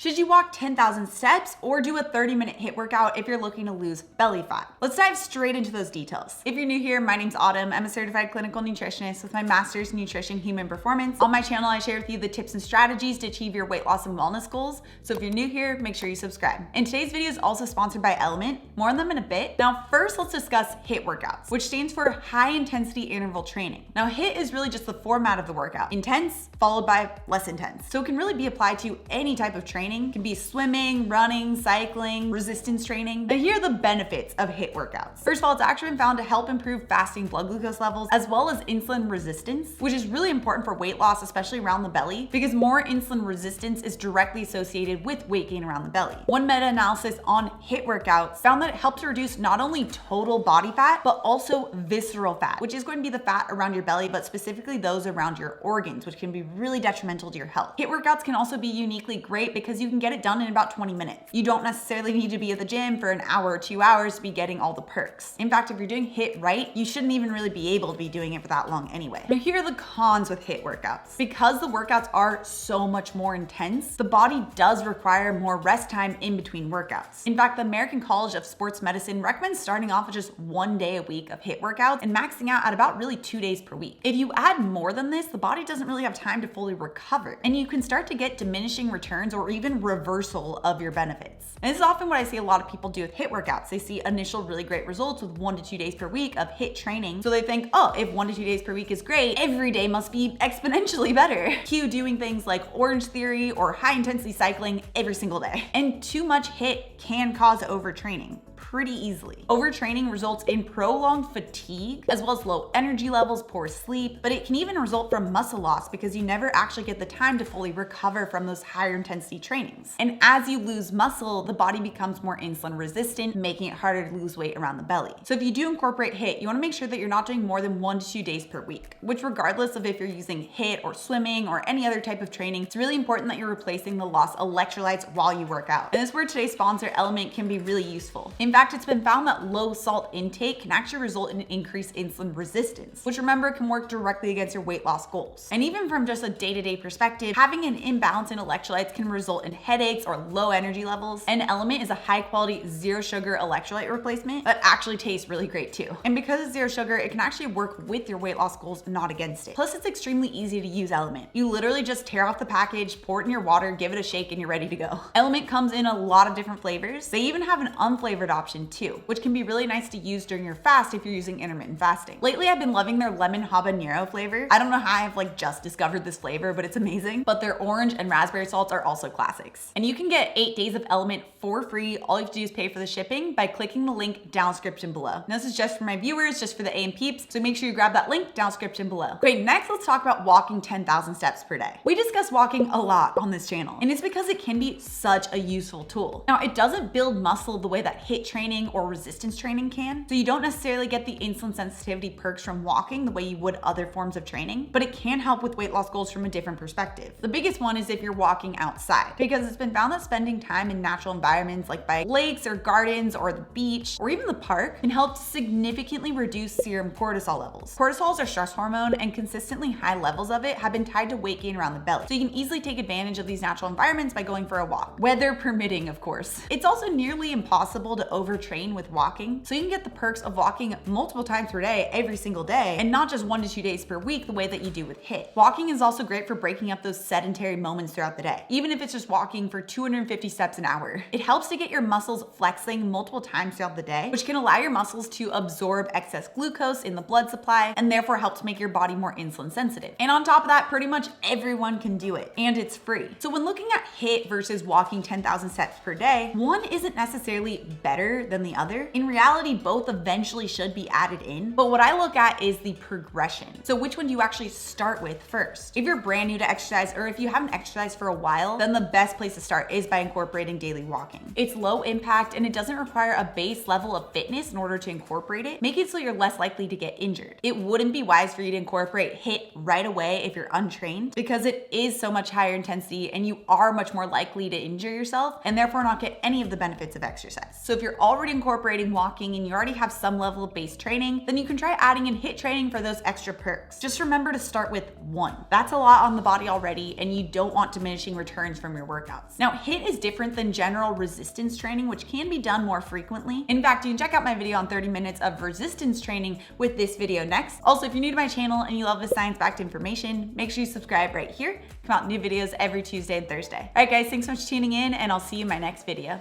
Should you walk 10,000 steps or do a 30-minute HIIT workout if you're looking to lose belly fat? Let's dive straight into those details. If you're new here, my name's Autumn. I'm a certified clinical nutritionist with my master's in nutrition human performance. On my channel, I share with you the tips and strategies to achieve your weight loss and wellness goals. So if you're new here, make sure you subscribe. And today's video is also sponsored by LMNT. More on them in a bit. Now, first, let's discuss HIIT workouts, which stands for high intensity interval training. Now, HIIT is really just the format of the workout. Intense followed by less intense. So it can really be applied to any type of training. It can be swimming, running, cycling, resistance training. But here are the benefits of HIIT workouts. First of all, it's actually been found to help improve fasting blood glucose levels as well as insulin resistance, which is really important for weight loss, especially around the belly, because more insulin resistance is directly associated with weight gain around the belly. One meta-analysis on HIIT workouts found that it helped to reduce not only total body fat, but also visceral fat, which is going to be the fat around your belly, but specifically those around your organs, which can be really detrimental to your health. HIIT workouts can also be uniquely great because you can get it done in about 20 minutes. You don't necessarily need to be at the gym for an hour or 2 hours to be getting all the perks. In fact, if you're doing HIIT right, you shouldn't even really be able to be doing it for that long anyway. Now, here are the cons with HIIT workouts. Because the workouts are so much more intense, the body does require more rest time in between workouts. In fact, the American College of Sports Medicine recommends starting off with just 1 day a week of HIIT workouts and maxing out at about really 2 days per week. If you add more than this, the body doesn't really have time to fully recover, and you can start to get diminishing returns or even reversal of your benefits. And this is often what I see a lot of people do with HIIT workouts. They see initial really great results with 1 to 2 days per week of HIIT training. So they think, oh, if 1 to 2 days per week is great, every day must be exponentially better. Cue doing things like Orange Theory or high intensity cycling every single day. And too much HIIT can cause overtraining pretty easily. Overtraining results in prolonged fatigue, as well as low energy levels, poor sleep, but it can even result from muscle loss because you never actually get the time to fully recover from those higher intensity trainings. And as you lose muscle, the body becomes more insulin resistant, making it harder to lose weight around the belly. So if you do incorporate HIIT, you wanna make sure that you're not doing more than 1 to 2 days per week, which regardless of if you're using HIIT or swimming or any other type of training, it's really important that you're replacing the lost electrolytes while you work out. And this is where today's sponsor, LMNT, can be really useful. In fact, it's been found that low salt intake can actually result in increased insulin resistance, which remember can work directly against your weight loss goals. And even from just a day-to-day perspective, having an imbalance in electrolytes can result in headaches or low energy levels. And LMNT is a high quality zero sugar electrolyte replacement that actually tastes really great too. And because it's zero sugar, it can actually work with your weight loss goals, not against it. Plus, it's extremely easy to use LMNT. You literally just tear off the package, pour it in your water, give it a shake, and you're ready to go. LMNT comes in a lot of different flavors. They even have an unflavored option too, which can be really nice to use during your fast if you're using intermittent fasting. Lately, I've been loving their lemon habanero flavor. I don't know how I've just discovered this flavor, but it's amazing. But their orange and raspberry salts are also classics. And you can get 8 days of LMNT for free. All you have to do is pay for the shipping by clicking the link down description below. Now, this is just for my viewers, just for the AM peeps, so make sure you grab that link down description below. Great, next let's talk about walking 10,000 steps per day. We discuss walking a lot on this channel, and it's because it can be such a useful tool. Now, it doesn't build muscle the way that HIIT training or resistance training can, so you don't necessarily get the insulin sensitivity perks from walking the way you would other forms of training, but it can help with weight loss goals from a different perspective. The biggest one is if you're walking outside, because it's been found that spending time in natural environments like by lakes or gardens or the beach or even the park can help to significantly reduce serum cortisol levels. Cortisol is a stress hormone, and consistently high levels of it have been tied to weight gain around the belly. So you can easily take advantage of these natural environments by going for a walk, weather permitting, of course. It's also nearly impossible to overtrain with walking, so you can get the perks of walking multiple times per day, every single day, and not just 1 to 2 days per week the way that you do with HIIT. Walking is also great for breaking up those sedentary moments throughout the day, even if it's just walking for 250 steps an hour. It helps to get your muscles flexing multiple times throughout the day, which can allow your muscles to absorb excess glucose in the blood supply and therefore help to make your body more insulin sensitive. And on top of that, pretty much everyone can do it, and it's free. So when looking at HIIT versus walking 10,000 steps per day, one isn't necessarily better than the other. In reality, both eventually should be added in, but what I look at is the progression. So which one do you actually start with first? If you're brand new to exercise, or if you haven't exercised for a while, then the best place to start is by incorporating daily walking. It's low impact and it doesn't require a base level of fitness in order to incorporate it, making it so you're less likely to get injured. It wouldn't be wise for you to incorporate HIIT right away if you're untrained, because it is so much higher intensity and you are much more likely to injure yourself and therefore not get any of the benefits of exercise. So if you're already incorporating walking and you already have some level of base training, then you can try adding in HIIT training for those extra perks. Just remember to start with 1. That's a lot on the body already, and you don't want diminishing returns from your workouts. Now, HIIT is different than general resistance training, which can be done more frequently. In fact, you can check out my video on 30 minutes of resistance training with this video next. Also, if you're new to my channel and you love this science-backed information, make sure you subscribe right here. Come out new videos every Tuesday and Thursday. All right, guys, thanks so much for tuning in, and I'll see you in my next video.